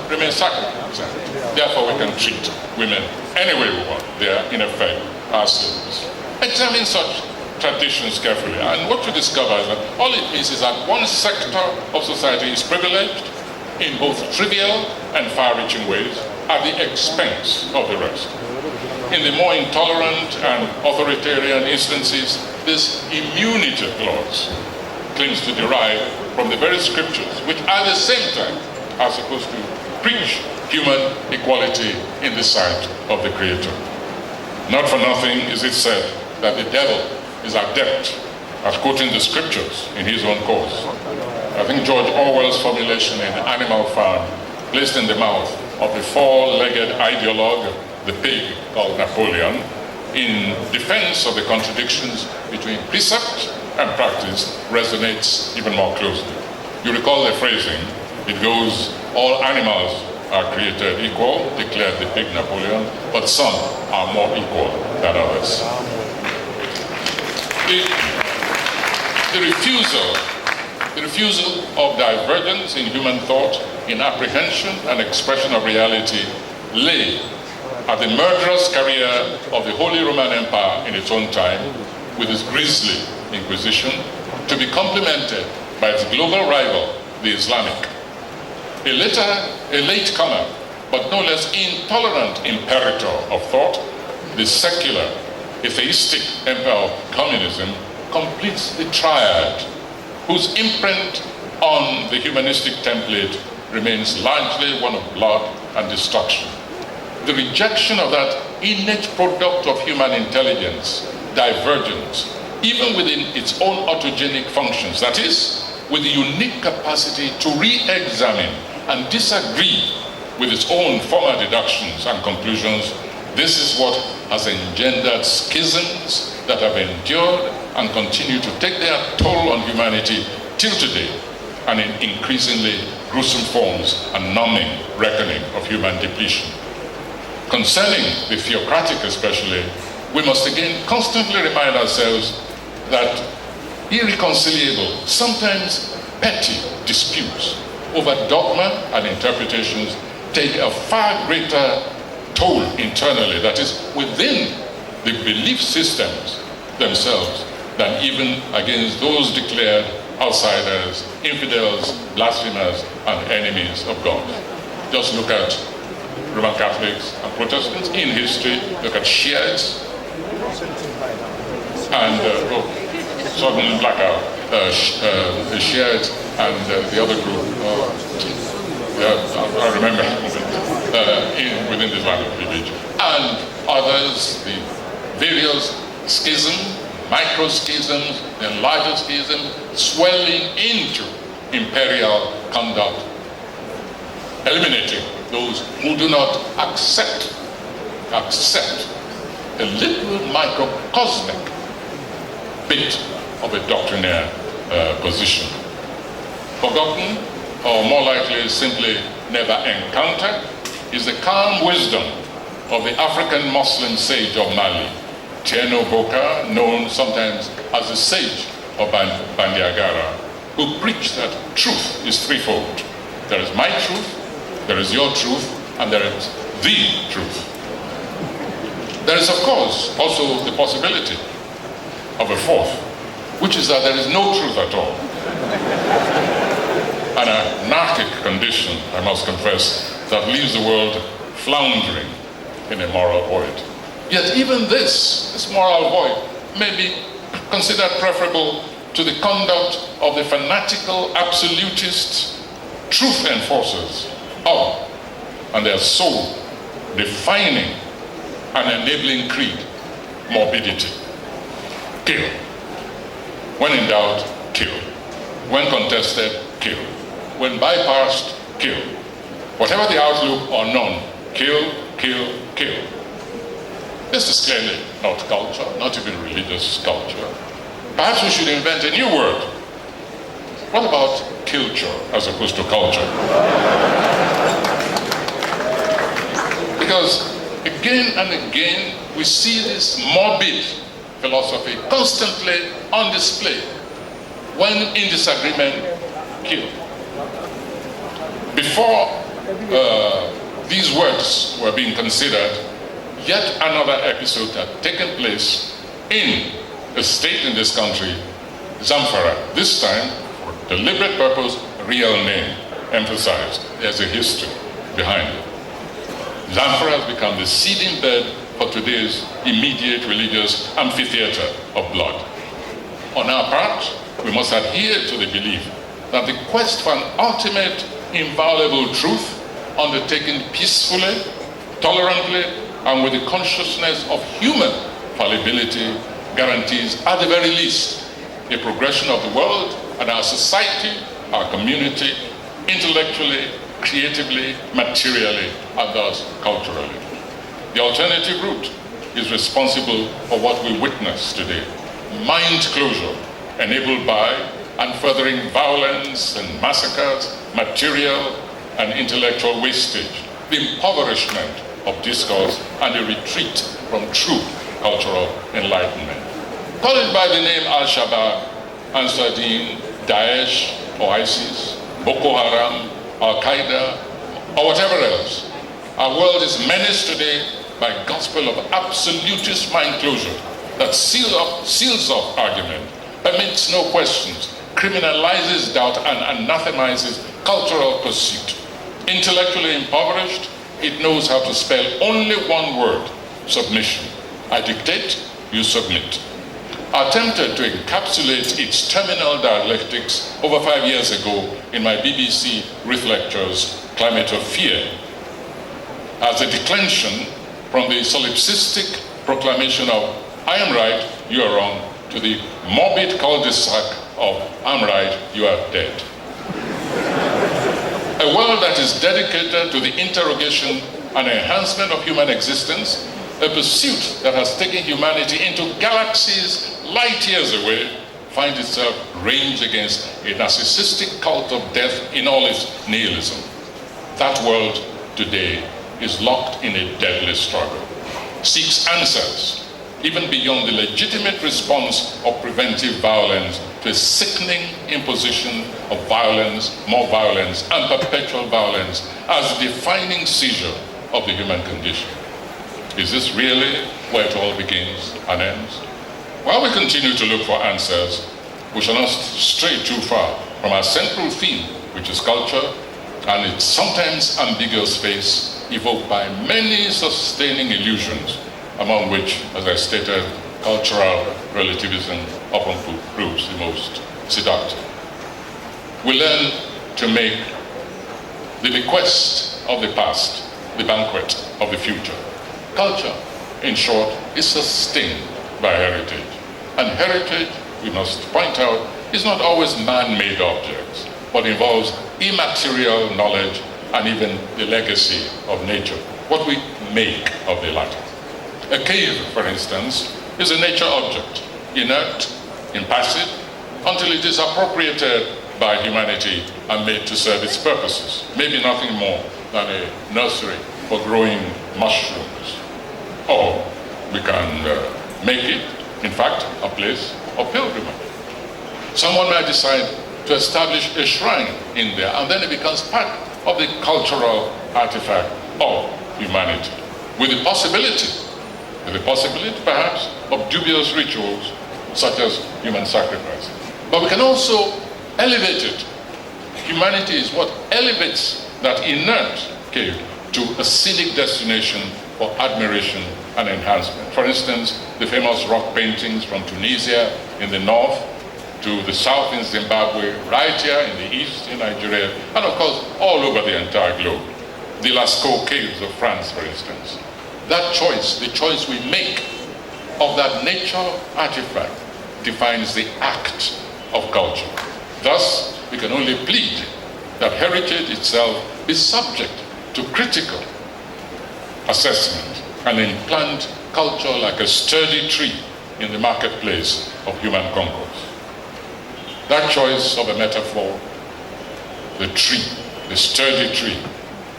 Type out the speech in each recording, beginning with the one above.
remains sacrosanct. Therefore, we can treat women any way we want. They are, in effect, our slaves. Examine such traditions carefully, and what you discover is that all it means is that one sector of society is privileged in both trivial and far-reaching ways at the expense of the rest. In the more intolerant and authoritarian instances, this immunity clause claims to derive from the very scriptures, which at the same time are supposed to preach human equality in the sight of the Creator. Not for nothing is it said that the devil is adept at quoting the scriptures in his own cause. I think George Orwell's formulation in Animal Farm, placed in the mouth of the four-legged ideologue, the pig called Napoleon, in defense of the contradictions between precept and practice, resonates even more closely. You recall the phrasing, it goes, all animals are created equal, declared the big Napoleon, but some are more equal than others. The refusal of divergence in human thought, in apprehension and expression of reality, lay at the murderous career of the Holy Roman Empire in its own time, with its grisly Inquisition, to be complemented by its global rival, the Islamic. A latecomer, but no less intolerant imperator of thought, the secular, atheistic empire of communism, completes the triad, whose imprint on the humanistic template remains largely one of blood and destruction. The rejection of that innate product of human intelligence, divergence, even within its own autogenic functions, that is, with the unique capacity to re-examine and disagree with its own former deductions and conclusions, this is what has engendered schisms that have endured and continue to take their toll on humanity till today, and in increasingly gruesome forms and numbing reckoning of human depletion. Concerning the theocratic especially, we must again constantly remind ourselves that irreconcilable, sometimes petty disputes over dogma and interpretations take a far greater toll internally, that is, within the belief systems themselves, than even against those declared outsiders, infidels, blasphemers, and enemies of God. Just look at Roman Catholics and Protestants in history, look at Shiites, and sudden blackout, the Shiites and the other group, I remember within the Islamic village, and others, the various schisms, micro-schisms, then larger schisms, swelling into imperial conduct, eliminating those who do not accept a little microcosmic bit of a doctrinaire position. Forgotten, or more likely simply never encountered, is the calm wisdom of the African Muslim sage of Mali, Tieno Boka, known sometimes as the sage of Bandiagara, who preached that truth is threefold. There is my truth, there is your truth, and there is the truth. There is, of course, also the possibility of a fourth, which is that there is no truth at all. An anarchic condition, I must confess, that leaves the world floundering in a moral void. Yet even this moral void may be considered preferable to the conduct of the fanatical absolutist truth enforcers of and their sole defining and enabling creed, morbidity. Kill. When in doubt, kill. When contested, kill. When bypassed, kill. Whatever the outlook or none, kill, kill, kill. This is clearly not culture, not even religious culture. Perhaps we should invent a new word. What about culture as opposed to culture? Because again and again, we see this morbid philosophy constantly on display. When in disagreement, kill. Before these works were being considered, yet another episode had taken place in a state in this country, Zamfara. This time, for deliberate purpose, real name emphasized. There's a history behind it. Zamfara has become the seeding bed for today's immediate religious amphitheater of blood. On our part, we must adhere to the belief that the quest for an ultimate, inviolable truth, undertaken peacefully, tolerantly, and with the consciousness of human fallibility, guarantees, at the very least, a progression of the world and our society, our community, intellectually, creatively, materially, and thus culturally. The alternative route is responsible for what we witness today. Mind closure, enabled by and furthering violence and massacres, material and intellectual wastage, the impoverishment of discourse, and a retreat from true cultural enlightenment. Call it by the name Al-Shabaab, Ansar Dine, Daesh, or ISIS, Boko Haram, Al-Qaeda, or whatever else. Our world is menaced today by a gospel of absolutist mind closure that seals off argument, permits no questions, criminalizes doubt, and anathemizes cultural pursuit. Intellectually impoverished, it knows how to spell only one word: submission. I dictate, you submit. I attempted to encapsulate its terminal dialectics over 5 years ago in my BBC Reith Lectures, Climate of Fear, as a declension from the solipsistic proclamation of I am right, you are wrong, to the morbid cul-de-sac of I'm right, you are dead. A world that is dedicated to the interrogation and enhancement of human existence, a pursuit that has taken humanity into galaxies light years away, finds itself ranged against a narcissistic cult of death in all its nihilism. That world today is locked in a deadly struggle, seeks answers, even beyond the legitimate response of preventive violence, to a sickening imposition of violence, more violence, and perpetual violence as the defining seizure of the human condition. Is this really where it all begins and ends? While we continue to look for answers, we shall not stray too far from our central theme, which is culture, and its sometimes ambiguous face, evoked by many sustaining illusions, among which, as I stated, cultural relativism often proves the most seductive. We learn to make the bequest of the past the banquet of the future. Culture, in short, is sustained by heritage. And heritage, we must point out, is not always man-made objects, but involves immaterial knowledge and even the legacy of nature, what we make of the latter. A cave, for instance, is a nature object, inert, impassive, until it is appropriated by humanity and made to serve its purposes. Maybe nothing more than a nursery for growing mushrooms. Or we can make it, in fact, a place of pilgrimage. Someone might decide to establish a shrine in there, and then it becomes part of the cultural artifact of humanity, with the possibility perhaps of dubious rituals such as human sacrifice. But we can also elevate it. Humanity is what elevates that inert cave to a scenic destination for admiration and enhancement. For instance, the famous rock paintings from Tunisia in the north to the south in Zimbabwe, right here in the east in Nigeria, and of course all over the entire globe. The Lascaux caves of France, for instance. That choice, the choice we make of that nature artifact, defines the act of culture. Thus, we can only plead that heritage itself be subject to critical assessment and implant culture like a sturdy tree in the marketplace of human concourse. That choice of a metaphor, the tree, the sturdy tree,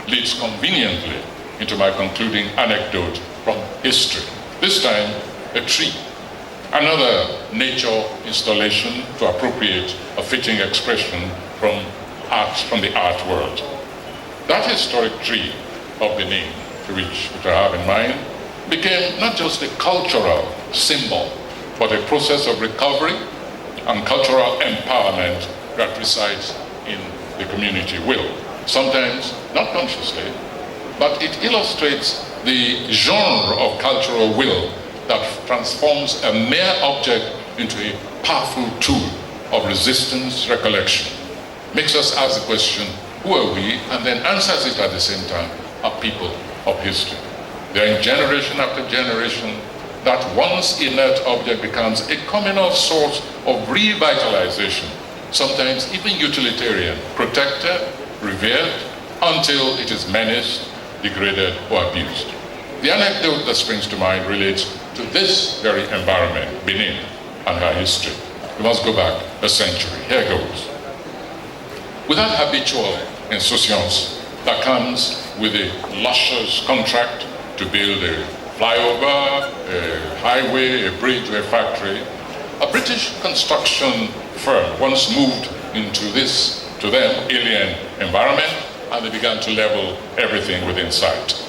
leads conveniently into my concluding anecdote from history. This time, a tree, another nature installation to appropriate a fitting expression from the art world. That historic tree of Benin, which I have in mind, became not just a cultural symbol, but a process of recovery and cultural empowerment that resides in the community will. Sometimes not consciously, but it illustrates the genre of cultural will that transforms a mere object into a powerful tool of resistance, recollection. Makes us ask the question, who are we? And then answers it at the same time, are people of history. Then generation after generation, that once inert object becomes a communal source of revitalization, sometimes even utilitarian, protected, revered, until it is menaced, degraded, or abused. The anecdote that springs to mind relates to this very environment, Benin, and her history. We must go back a century. Here goes. With that habitual insouciance that comes with a luscious contract to build a flyover, a highway, a bridge, or a factory, a British construction firm once moved into this, to them, alien environment, and they began to level everything within sight.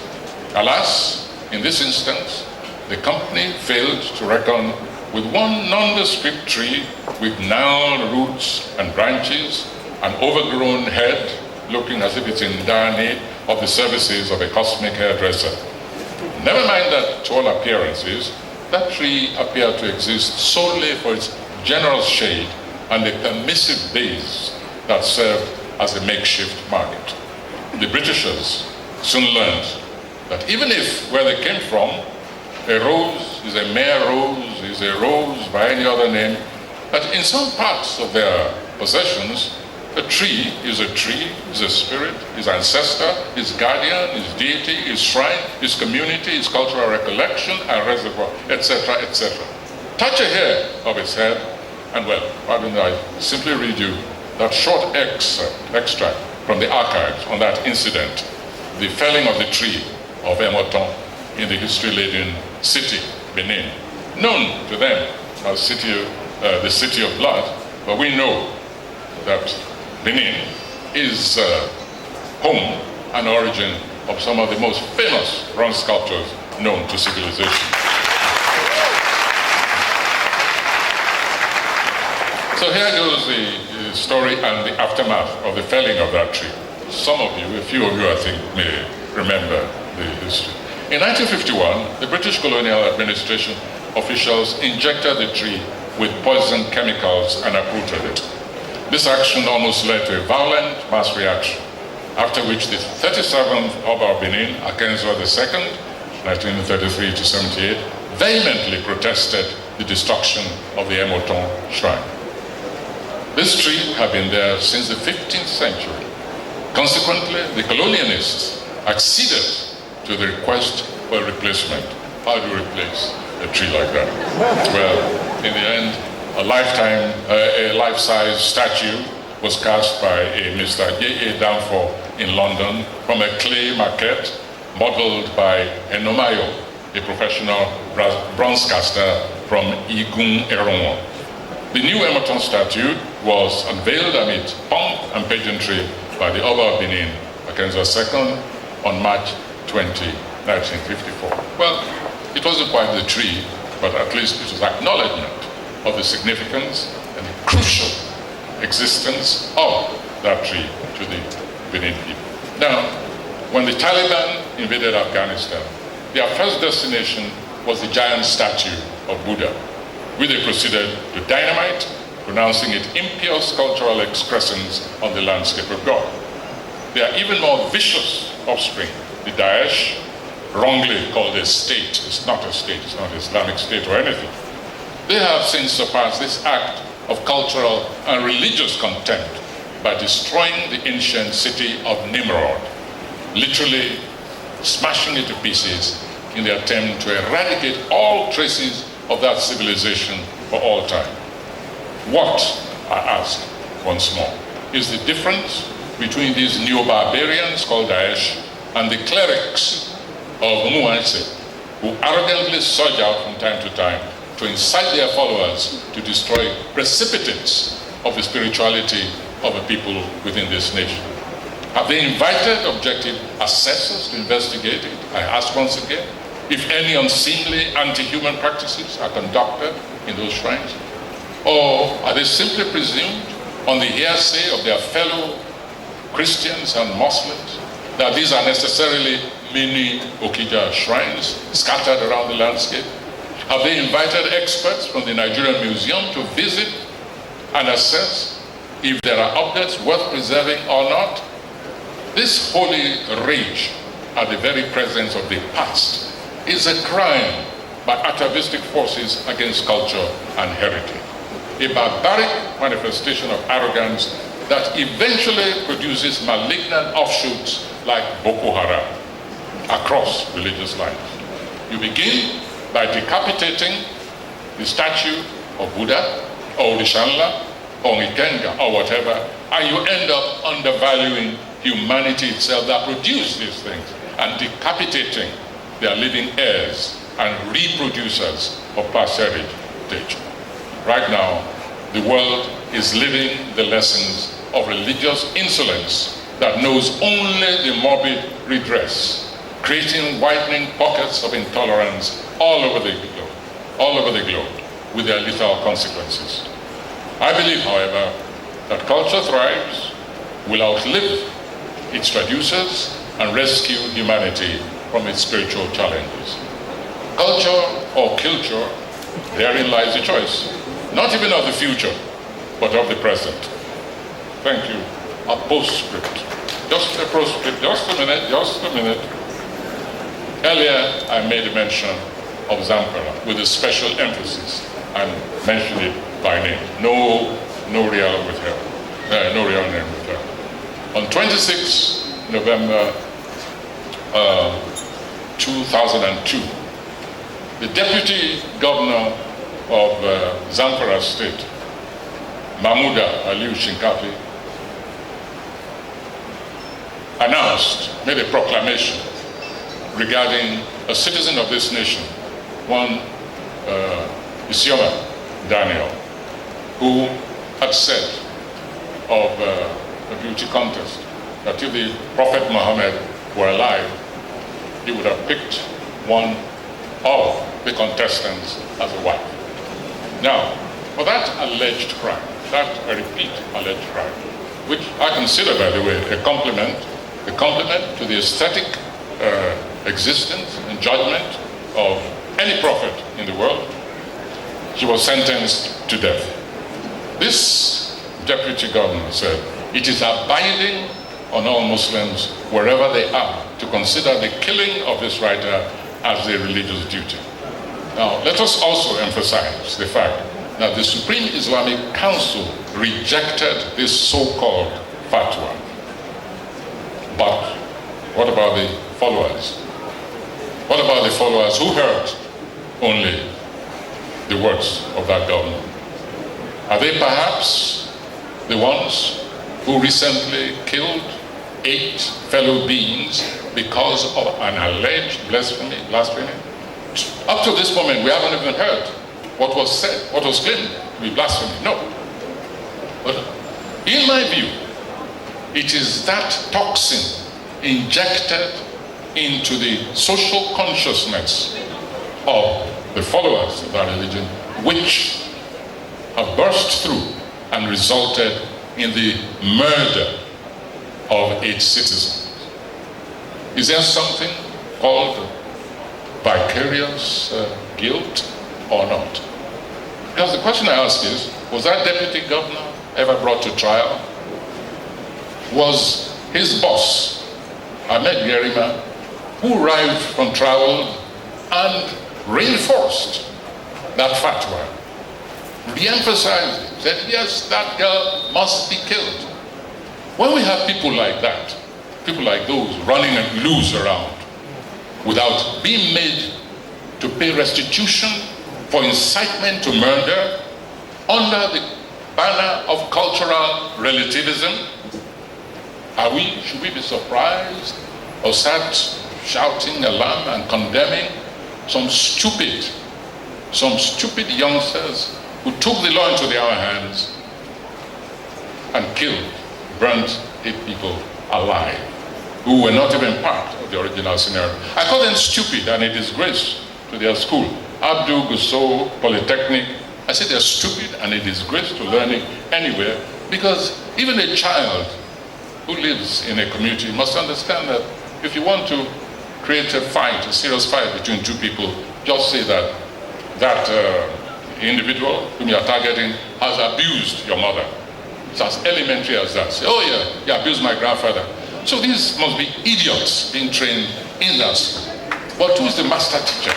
Alas, in this instance, the company failed to reckon with one nondescript tree with gnarled roots and branches, an overgrown head looking as if it's in dire need of the services of a cosmic hairdresser. Never mind that, to all appearances, that tree appeared to exist solely for its generous shade and the permissive base that served as a makeshift market. The Britishers soon learned that even if where they came from, a rose is a mere rose, is a rose by any other name, that in some parts of their possessions, a tree, is a spirit, his ancestor, his guardian, his deity, his shrine, his community, his cultural recollection and reservoir, etc., etc. Touch a hair of its head, and well, pardon me, I simply read you that short extract from the archives on that incident, the felling of the tree of Emoton in the history-laden city, Benin, known to them as the city of blood, but we know that Benin is home and origin of some of the most famous bronze sculptures known to civilization. So here goes the story and the aftermath of the felling of that tree. Some of you, a few of you I think, may remember the history. In 1951, the British colonial administration officials injected the tree with poison chemicals and uprooted it. This action almost led to a violent mass reaction, after which the 37th Oba of Benin, Akenzo II, 1933 to 78, vehemently protested the destruction of the Emoton shrine. This tree had been there since the 15th century. Consequently, the colonialists acceded to the request for a replacement. How do you replace a tree like that? Well, in the end, a life-size statue was cast by a Mr. J.A. Danforth in London from a clay maquette modeled by Enomayo, a professional bronze caster from Igun, Eronwa. The new Emoton statue was unveiled amid pomp and pageantry by the Oba of Benin, Akenzo II, on March 20, 1954. Well, it wasn't quite the tree, but at least it was acknowledgement of the significance and the crucial existence of that tree to the Benin people. Now, when the Taliban invaded Afghanistan, their first destination was the giant statue of Buddha, which they proceeded to dynamite, pronouncing it impious cultural excrescence on the landscape of God. They are even more vicious offspring, the Daesh, wrongly called a state. It's not a state, it's not an Islamic state or anything. They have since surpassed this act of cultural and religious contempt by destroying the ancient city of Nimrod, literally smashing it to pieces in the attempt to eradicate all traces of that civilization for all time. What, I ask once more, is the difference between these neo-barbarians called Daesh and the clerics of Umuanse, who arrogantly surge out from time to time to incite their followers to destroy precipitates of the spirituality of the people within this nation? Have they invited objective assessors to investigate it? I ask once again, if any unseemly anti-human practices are conducted in those shrines? Or are they simply presumed on the hearsay of their fellow Christians and Muslims that these are necessarily mini Okija shrines scattered around the landscape? Have they invited experts from the Nigerian Museum to visit and assess if there are objects worth preserving or not? This holy rage at the very presence of the past is a crime by atavistic forces against culture and heritage. A barbaric manifestation of arrogance that eventually produces malignant offshoots like Boko Haram across religious lines. You begin by decapitating the statue of Buddha or Orishanla or Ikenga or whatever, and you end up undervaluing humanity itself that produced these things and decapitating their living heirs and reproducers of past heritage. Right now, the world is living the lessons of religious insolence that knows only the morbid redress, creating widening pockets of intolerance all over the globe, with their lethal consequences. I believe, however, that culture thrives, will outlive its traducers, and rescue humanity from its spiritual challenges. Culture or culture, therein lies the choice, not even of the future, but of the present. Thank you. A postscript. Just a postscript, just a minute. Earlier, I made a mention of Zamfara with a special emphasis and mentioned it by name. No real name with her. On 26 November 2002, the Deputy Governor of Zamfara State, Mahmuda Aliyu Shinkafi, made a proclamation regarding a citizen of this nation, one Isioma Daniel, who had said of a beauty contest that if the Prophet Muhammad were alive, he would have picked one of the contestants as a wife. Now, for that alleged crime, I repeat, alleged crime, which I consider, by the way, a compliment to the aesthetic existence and judgment of any prophet in the world, she was sentenced to death. This deputy governor said, it is abiding on all Muslims, wherever they are, to consider the killing of this writer as a religious duty. Now, let us also emphasize the fact that the Supreme Islamic Council rejected this so-called fatwa. But what about the followers? What about the followers who heard only the words of that governor? Are they perhaps the ones who recently killed 8 fellow beings because of an alleged blasphemy? Up to this moment, we haven't even heard what was said, what was claimed to be blasphemy. No. But in my view, it is that toxin injected into the social consciousness of the followers of that religion which have burst through and resulted in the murder of 8 citizens. Is there something called vicarious guilt or not? Because the question I ask is, was that deputy governor ever brought to trial? Was his boss, Ahmed Yerima, who arrived from travel and reinforced that fatwa, re-emphasized it, said, yes, that girl must be killed. When we have people like that, people like those running and loose around without being made to pay restitution for incitement to murder under the banner of cultural relativism, should we be surprised or start shouting alarm and condemning some stupid youngsters who took the law into their own hands and killed, burnt 8 people alive who were not even part of the original scenario. I call them stupid and a disgrace to their school. Abdul Gusau Polytechnic, I say they're stupid and a disgrace to learning anywhere, because even a child who lives in a community must understand that if you want to create a fight, a serious fight between 2 people, just say that individual whom you are targeting has abused your mother. It's as elementary as that. Say, oh yeah, you abused my grandfather. So these must be idiots being trained in that school. But who's the master teacher?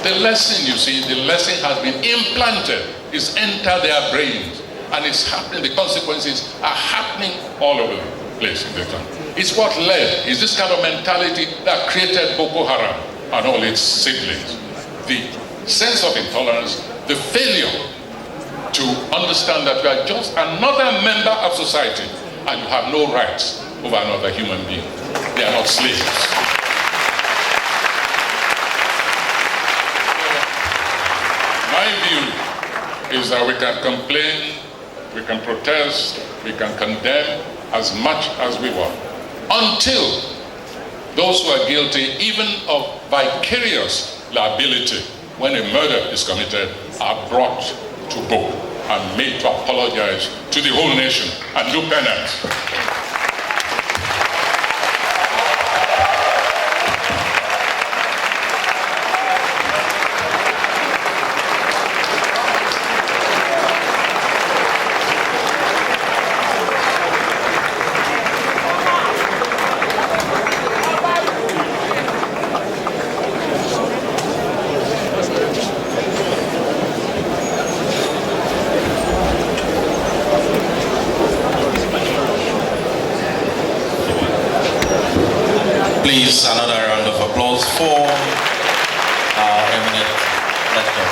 The lesson, you see, the lesson has been implanted. It's entered their brains. And it's happening, the consequences are happening all over the place in the country. It's what led, it's this kind of mentality that created Boko Haram and all its siblings. The sense of intolerance, the failure to understand that you are just another member of society and you have no rights over another human being. They are not slaves. My view is that we can complain, we can protest, we can condemn as much as we want, until those who are guilty even of vicarious liability when a murder is committed are brought to book and made to apologize to the whole nation and do penance. Please, another round of applause for our eminent lecturer.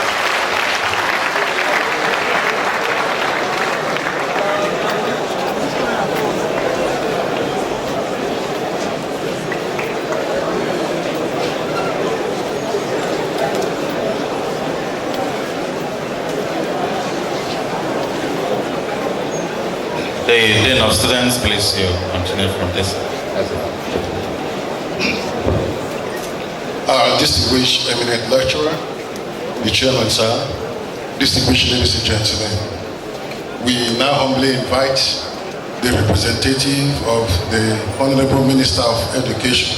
The Dean of Students, please, you continue from this. Distinguished eminent lecturer, the chairman, sir, distinguished ladies and gentlemen, we now humbly invite the representative of the Honorable Minister of Education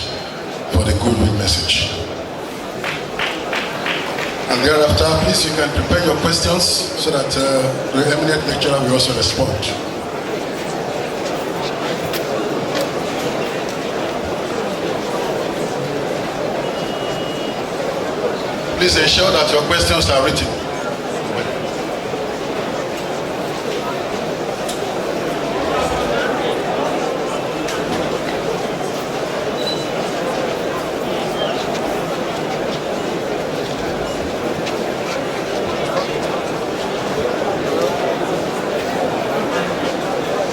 for the goodwill message. And thereafter, please, you can prepare your questions so that the eminent lecturer will also respond. Please ensure that your questions are written.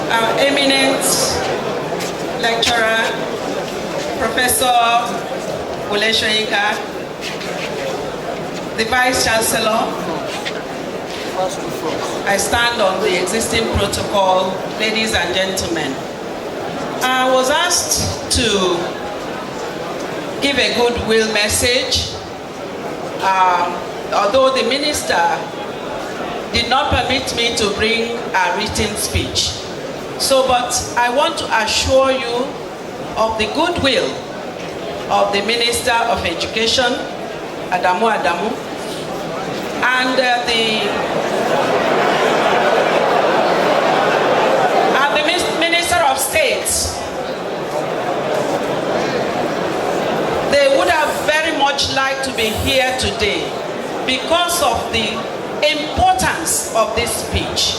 Our eminent lecturer, Professor Oleshoyinka, the Vice Chancellor, I stand on the existing protocol, ladies and gentlemen. I was asked to give a goodwill message, although the minister did not permit me to bring a written speech. So, but I want to assure you of the goodwill of the Minister of Education, Adamu, and the Minister of State. They would have very much liked to be here today because of the importance of this speech.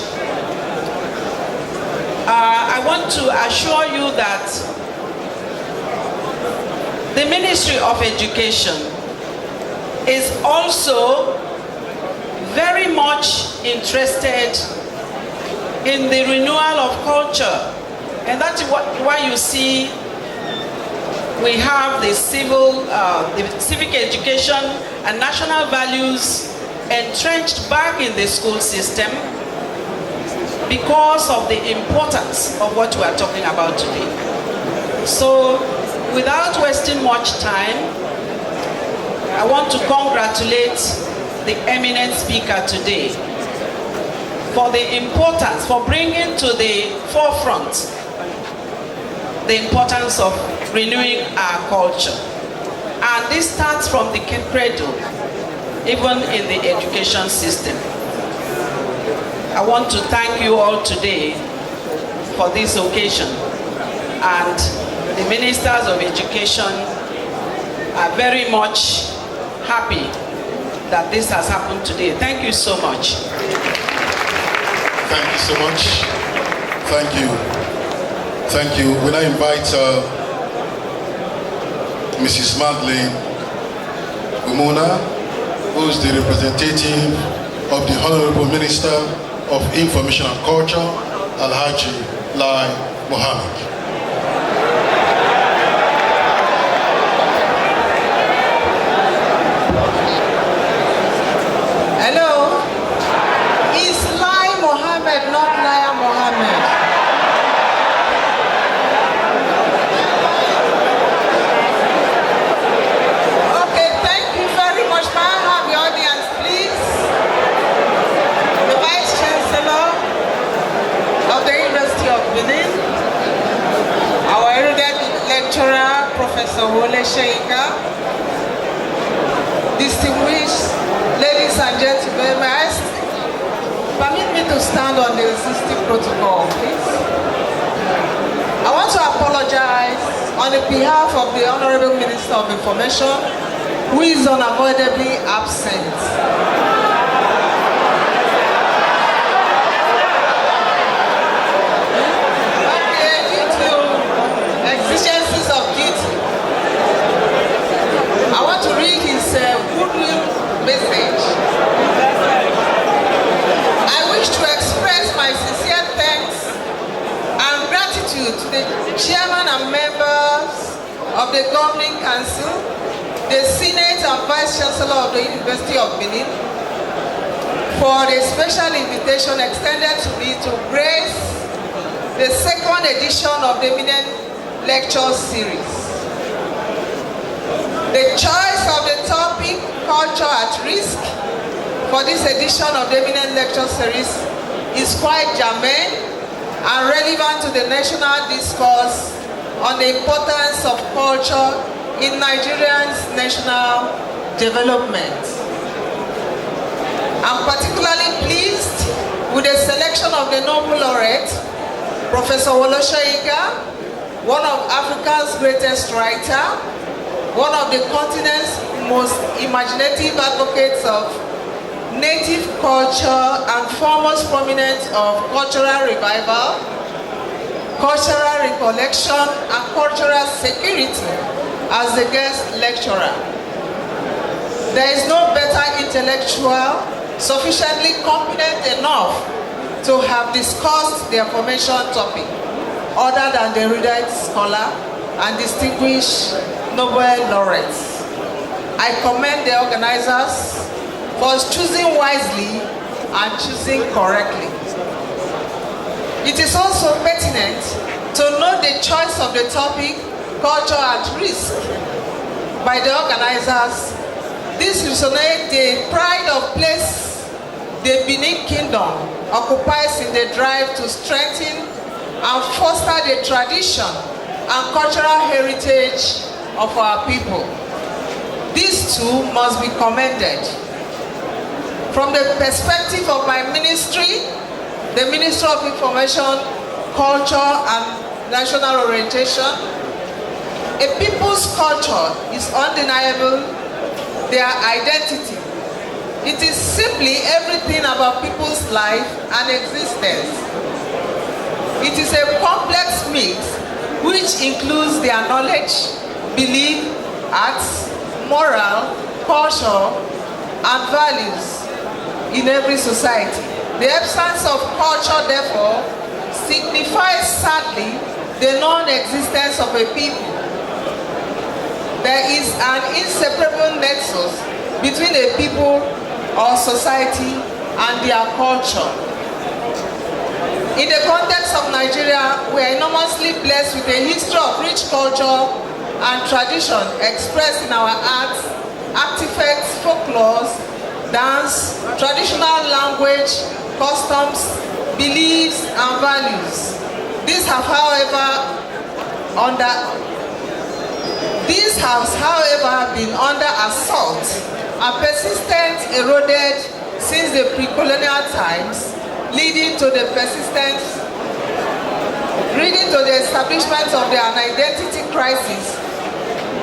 I want to assure you that the Ministry of Education is also very much interested in the renewal of culture. And that's why you see we have the civic education and national values entrenched back in the school system. because of the importance of what we are talking about today. So, without wasting much time, I want to congratulate the eminent speaker today for the importance, for bringing to the forefront the importance of renewing our culture. And this starts from the cradle, even in the education system. I want to thank you all today for this occasion. And the ministers of education are very much happy that this has happened today. Thank you so much. Thank you so much. Thank you. Thank you. When I invite Mrs. Madeleine Umona, who is the representative of the Honorable Minister of Information and Culture, Alhaji Lai Mohammed. Hello? Is Lai Mohammed not Lai Mohammed? Okay, thank you very much. May I have the audience, please? The Vice Chancellor of the University of Benin, our erudite lecturer, Professor Wole Sheika, distinguished ladies and gentlemen, may I permit me to stand on the existing protocol, please? I want to apologize on the behalf of the Honorable Minister of Information, who is unavoidably absent. Okay, due to exigencies of duty, I want to read his goodwill message. I wish to express my sincere thanks and gratitude to the chairman and members of the Governing Council, the Senate and Vice Chancellor of the University of Benin for the special invitation extended to me to grace the second edition of the Eminent Lecture Series. The choice of the topic, Culture at Risk, for this edition of the Eminent Lecture Series is quite germane and relevant to the national discourse on the importance of culture in Nigerians' national development. I'm particularly pleased with the selection of the Nobel laureate, Professor Wole Sheika, one of Africa's greatest writers, one of the continent's most imaginative advocates of native culture and foremost prominent of cultural revival, cultural recollection, and cultural security as the guest lecturer. There is no better intellectual sufficiently competent enough to have discussed the aforementioned topic other than the erudite scholar and distinguished Nobel laureates. I commend the organizers for choosing wisely and choosing correctly. It is also pertinent to note the choice of the topic, Culture at Risk, by the organizers. This resonates the pride of place the Benin Kingdom occupies in the drive to strengthen and foster the tradition and cultural heritage of our people. These two must be commended. From the perspective of my ministry, the Ministry of Information, Culture and National Orientation, a people's culture is undeniable, their identity. It is simply everything about people's life and existence. It is a complex mix which includes their knowledge, belief, arts, moral, culture, and values in every society. The absence of culture, therefore, signifies sadly the non-existence of a people. There is an inseparable nexus between a people or society and their culture. In the context of Nigeria, we are enormously blessed with a history of rich culture and tradition expressed in our arts, artifacts, folklore, dance, traditional language, customs, beliefs, and values. These have, however, been under assault and persistent eroded since the pre-colonial times, leading to the establishment of an identity crisis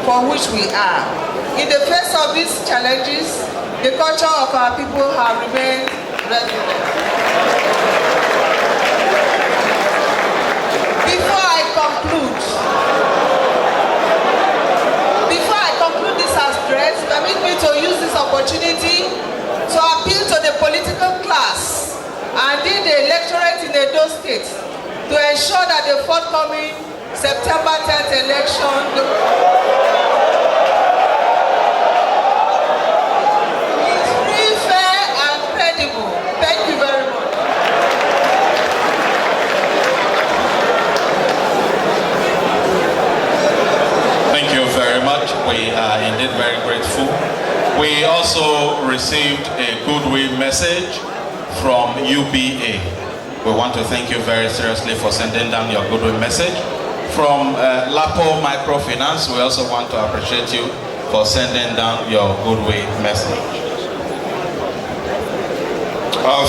for which we are. In the face of these challenges, the culture of our people have remained resilient. Before I conclude this address, permit me to use this opportunity to appeal to the political class and the electorate in Edo State to ensure that the forthcoming September 10th election is free, fair, and credible. Thank you very much. Thank you very much. We are indeed very grateful. We also received a goodwill message from UBA. We want to thank you very seriously for sending down your goodwill message. From Lapo Microfinance, we also want to appreciate you for sending down your goodwill message.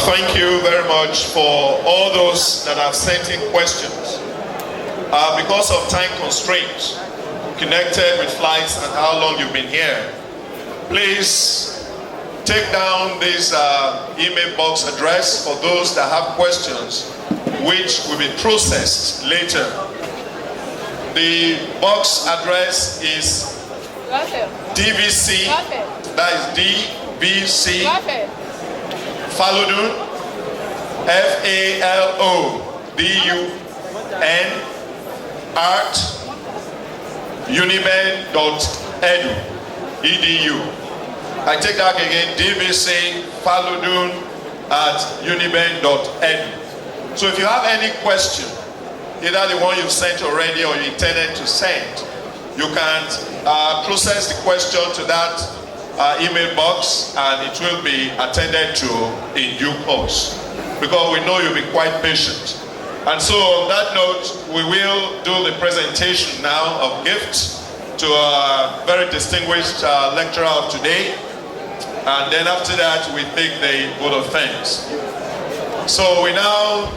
Thank you very much for all those that have sent in questions. Because of time constraints connected with flights and how long you've been here, please take down this email box address for those that have questions, which will be processed later. The box address is DVC, that is DVC, Falodun, FALODUN, art, uniben.edu. I take that again, DVC Falodun at uniben.edu. So if you have any question, either the one you've sent already or you intended to send, you can process the question to that email box and it will be attended to in due course, because we know you'll be quite patient. And so on that note, we will do the presentation now of gifts to a very distinguished lecturer of today. And then after that, we take the vote of thanks. So we now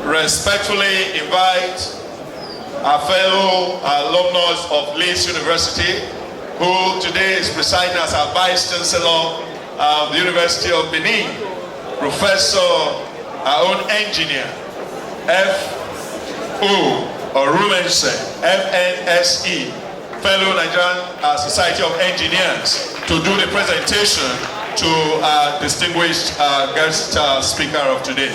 respectfully invite our fellow alumnus of Leeds University, who today is presiding as our Vice Chancellor of the University of Benin, Professor, our own engineer, F.O. or Rumense, FNSE, fellow Nigerian Society of Engineers, to do the presentation to our distinguished guest speaker of today.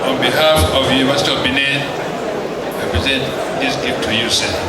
On behalf of the University of Benin, I present this gift to you, sir.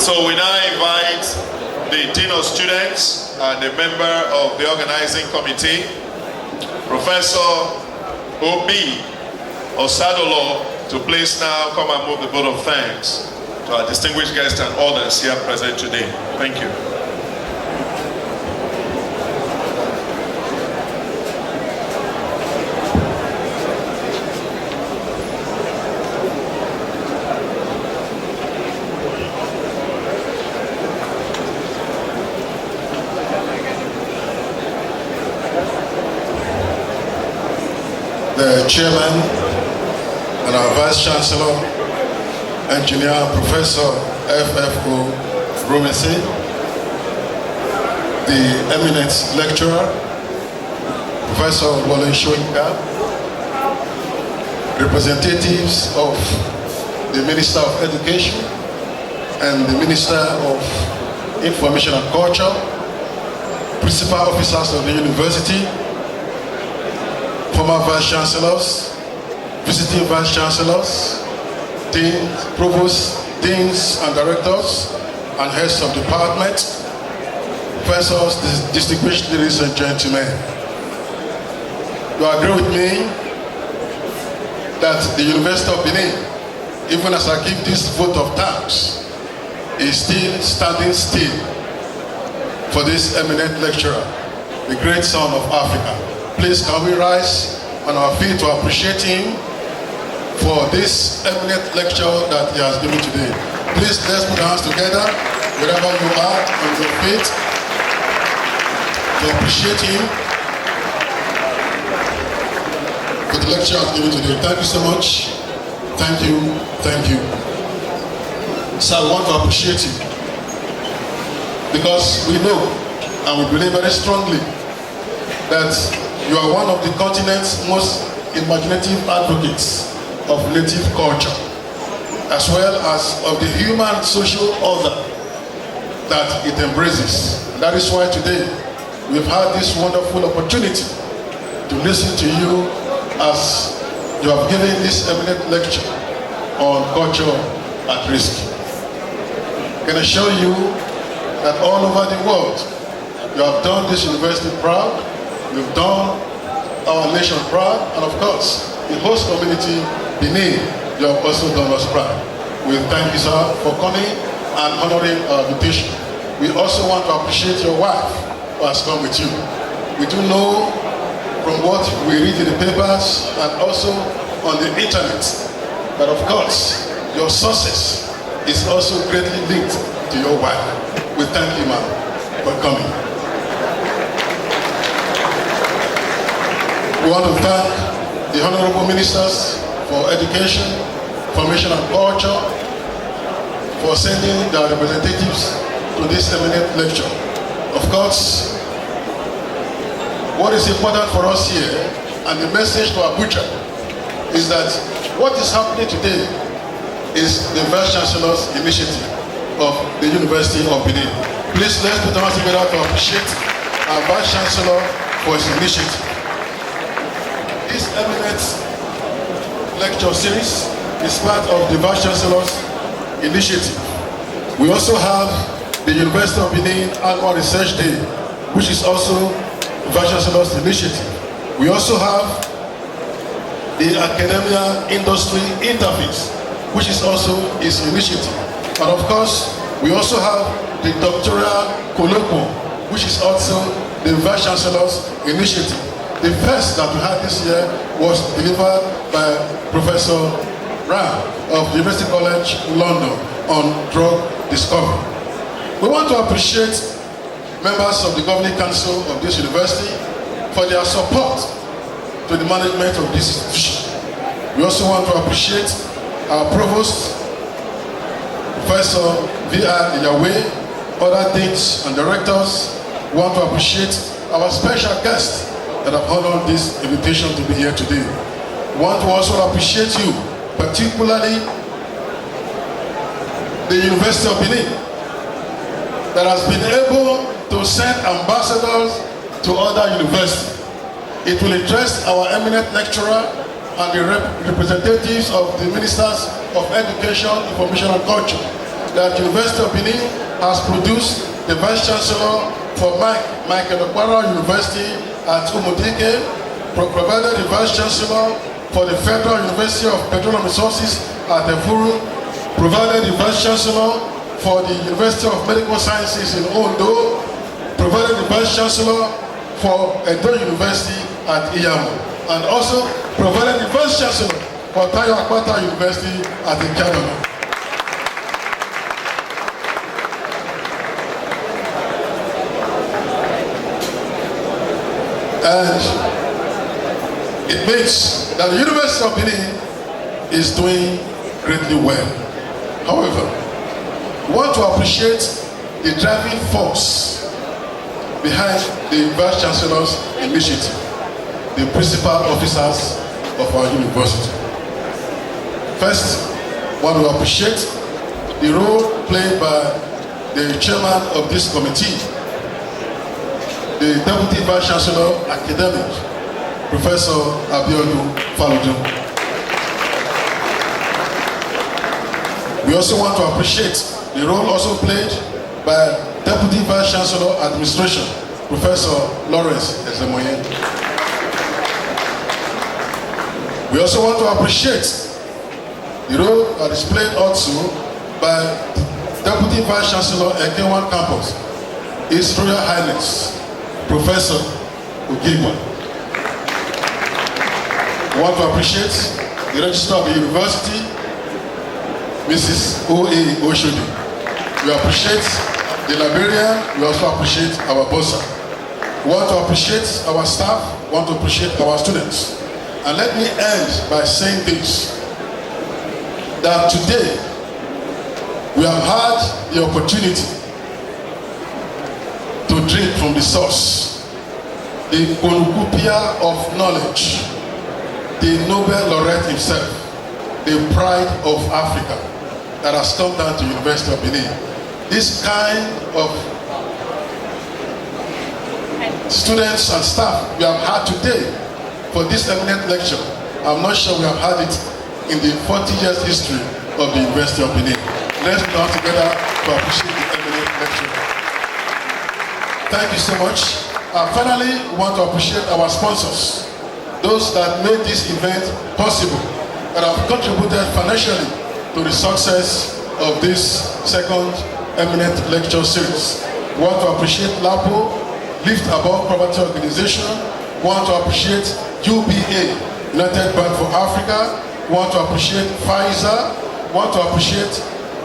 So we now invite the Dean of Students and a member of the organizing committee, Professor O.B. Osadolo, to please now come and move the vote of thanks to our distinguished guests and others here present today. Thank you. The chairman and our vice chancellor, engineer Professor FFO Romesi, the eminent lecturer, Professor Wole Soyinka, representatives of the Minister of Education and the Minister of Information and Culture, principal officers of the university, former vice chancellors, visiting vice chancellors, deans, provosts, deans and directors, and heads of department, professors, distinguished ladies and gentlemen. You agree with me that the University of Benin, even as I give this vote of thanks, is still standing still for this eminent lecturer, the great son of Africa. Please can we rise on our feet to appreciate him for this eminent lecture that he has given today. Please let's put our hands together wherever you are on your feet to appreciate him for the lecture he has given today. Thank you so much. Thank you. Thank you. So I want to appreciate you because we know and we believe very strongly that you are one of the continent's most imaginative advocates of native culture, as well as of the human social order that it embraces. That is why today we've had this wonderful opportunity to listen to you as you have given this eminent lecture on culture at risk. I can assure you that all over the world you have done this university proud. You've done our nation proud, and of course, the host community, Benin, you have also done us proud. We thank you, sir, for coming and honoring our invitation. We also want to appreciate your wife who has come with you. We do know from what we read in the papers and also on the internet that, of course, your success is also greatly linked to your wife. We thank you, ma'am, for coming. We want to thank the honorable ministers for education, information and culture for sending their representatives to this eminent lecture. Of course, what is important for us here and the message to Abuja is that what is happening today is the Vice Chancellor's initiative of the University of Benin. Please let's put our hands together to appreciate our Vice Chancellor for his initiative. This eminent lecture series is part of the Vice Chancellor's initiative. We also have the University of Benin Annual Research Day, which is also the Vice Chancellor's initiative. We also have the Academia Industry Interface, which is also his initiative. And of course, we also have the Doctoral Colloquium, which is also the Vice Chancellor's initiative. The first that we had this year was delivered by Professor Ram of the University College London on drug discovery. We want to appreciate members of the Governing Council of this university for their support to the management of this institution. We also want to appreciate our Provost, Professor V.R. Yahweh, other deans and directors. We want to appreciate our special guests that have honored this invitation to be here today. We want to also appreciate you, particularly the University of Benin, that has been able to send ambassadors to other universities. It will interest our eminent lecturer and the representatives of the Ministers of Education, Information and Culture that University of Benin has produced the Vice Chancellor for Michael Okpara University at Umudike, provided the Vice Chancellor for the Federal University of Petroleum Resources at Efuru, provided the Vice Chancellor for the University of Medical Sciences in Ondo, provided the Vice Chancellor for Edo University at Iyamo, and also provided the Vice Chancellor for Tayo Akpata University at Ikadama. And it means that the University of Benin is doing greatly well. However, we want to appreciate the driving force behind the Vice Chancellor's initiative, the principal officers of our university. First, we want to appreciate the role played by the chairman of this committee, the Deputy Vice Chancellor Academic, Professor Abiodun Faludun. We also want to appreciate the role also played by Deputy Vice Chancellor Administration, Professor Lawrence Ezemoye. We also want to appreciate the role that is played also by Deputy Vice Chancellor Ekewan Campus, His Royal Highness, Professor Ogigwa. We want to appreciate the Registrar of the University, Mrs. O.A. Oshodi. We appreciate the librarian, we also appreciate our bursar. We want to appreciate our staff, we want to appreciate our students. And let me end by saying this, that today we have had the opportunity to drink from the source, the cornucopia of knowledge, the Nobel laureate himself, the pride of Africa that has come down to University of Benin. This kind of students and staff we have had today for this eminent lecture, I'm not sure we have had it in the 40 years history of the University of Benin. Let's come together to appreciate the eminent lecturer. Thank you so much. Finally, we want to appreciate our sponsors, those that made this event possible, that have contributed financially to the success of this second eminent lecture series. We want to appreciate LAPO, Lift Above Poverty Organization. We want to appreciate UBA, United Bank for Africa. We want to appreciate Pfizer. We want to appreciate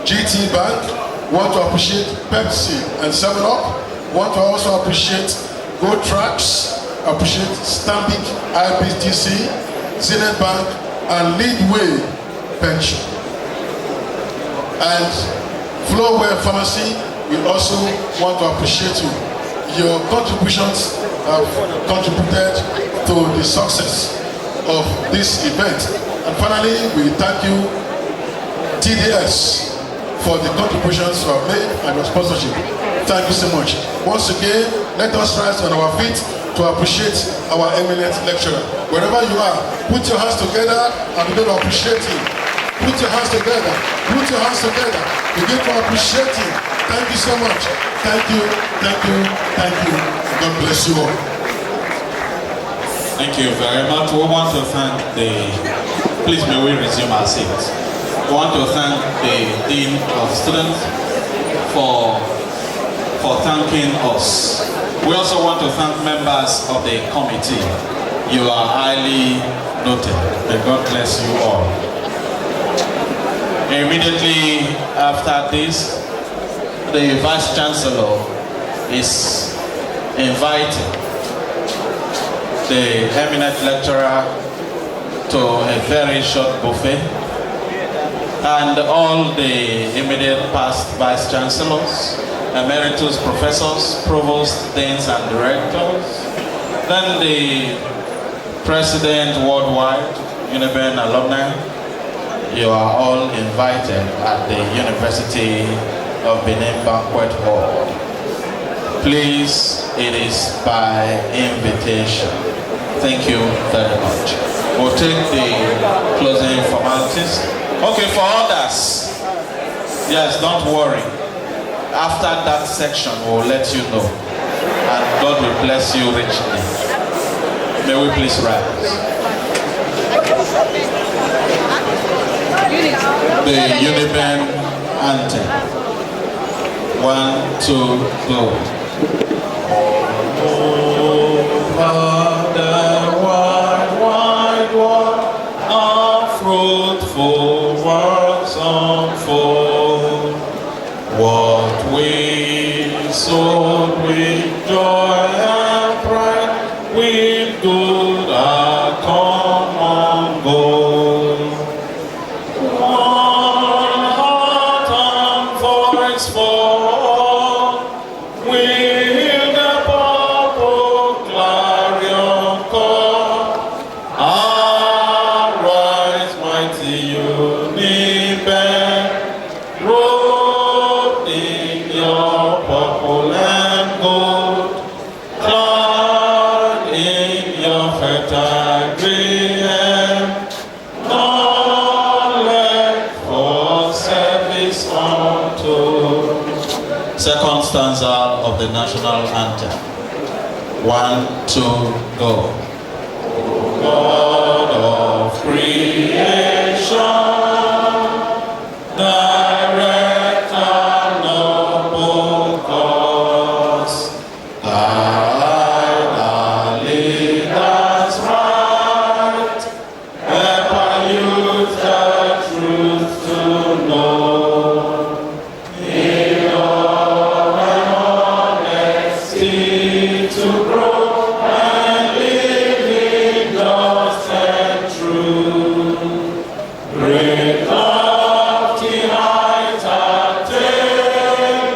GT Bank. We want to appreciate Pepsi and 7-Up. We want to also appreciate GoTrax, appreciate Stanbic IBTC, Zenith Bank, and Leadway Pension. And Flowware Pharmacy, we also want to appreciate you. Your contributions have contributed to the success of this event. And finally, we thank you, TDS, for the contributions you have made and your sponsorship. Thank you so much. Once again, let us rise on our feet to appreciate our eminent lecturer. Wherever you are, put your hands together and begin to appreciate him. Put your hands together. Put your hands together. Begin to appreciate him. Thank you so much. Thank you. Thank you. Thank you. God bless you all. Thank you very much. We want to thank please may we resume our seats. We want to thank the Dean of Students for thanking us. We also want to thank members of the committee. You are highly noted. May God bless you all. Immediately after this, the Vice Chancellor is inviting the eminent lecturer to a very short buffet, and all the immediate past Vice Chancellors, emeritus professors, provosts, deans, and directors, then the President worldwide, Uniben alumni. You are all invited at the University of Benin Banquet Hall. Please, it is by invitation. Thank you very much. We'll take the closing formalities. Okay, for others, Yes, don't worry. After that section, we'll let you know. And God will bless you richly. May we please rise. The Uniben anthem. 1, 2, go. Over the wide, wide world, our fruitful works unfold. What we sowed with joy and pride, with good our common goal. One heart and voice for all, will the purple clarion call. Arise, mighty Uniben, robed in your purple and gold, clad in your fertile green, none left for service untold. Second stanza of the national anthem. 1, 2, go. God of creation, direct our noble cause, guide our leaders right, help our youth the truth to know. In love and honesty to grow, and live in just and true. Great lofty heights attain,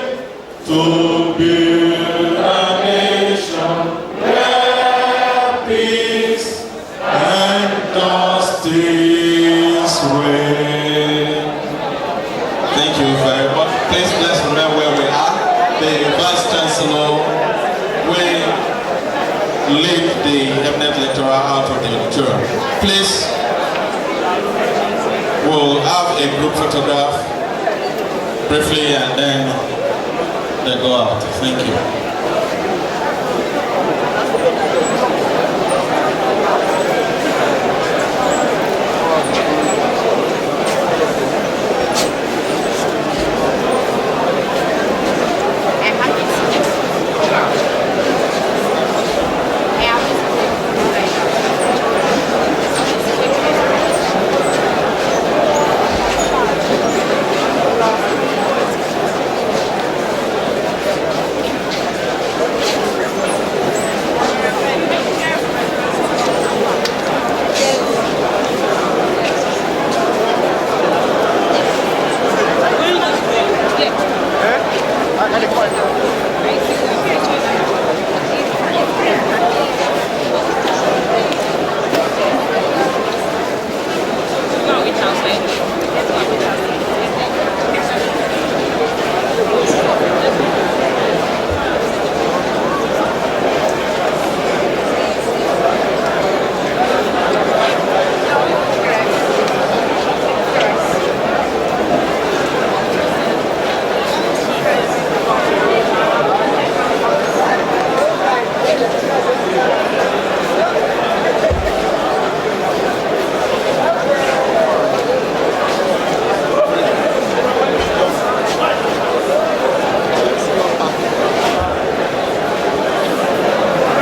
to build a nation where peace and justice reign. Thank you very much. Please let's remember where we are. The Vice Chancellor will lead the eminent lecturer out of the auditorium. Please, we'll have a group photograph briefly and then they go out. Thank you.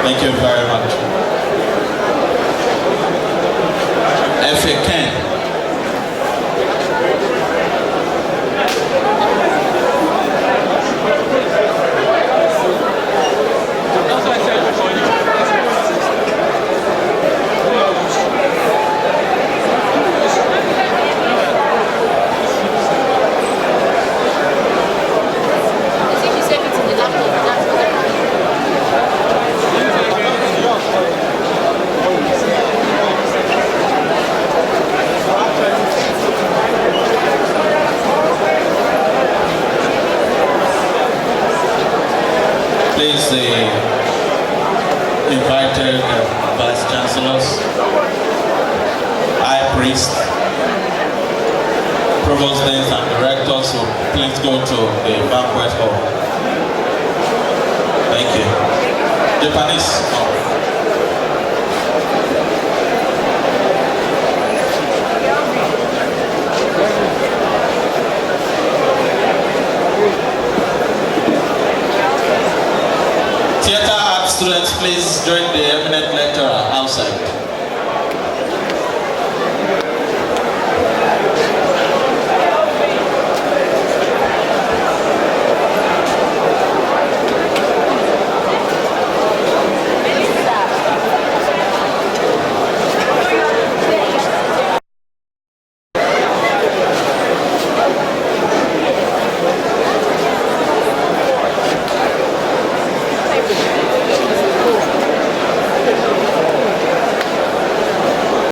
Thank you very much. F.A. Ken. Please, the invited Vice Chancellors, High Priest, Provost Deans and Directors will please go to the banquet hall. Thank you. Japanese. Oh. Theater art students, please join the eminent lecturer outside.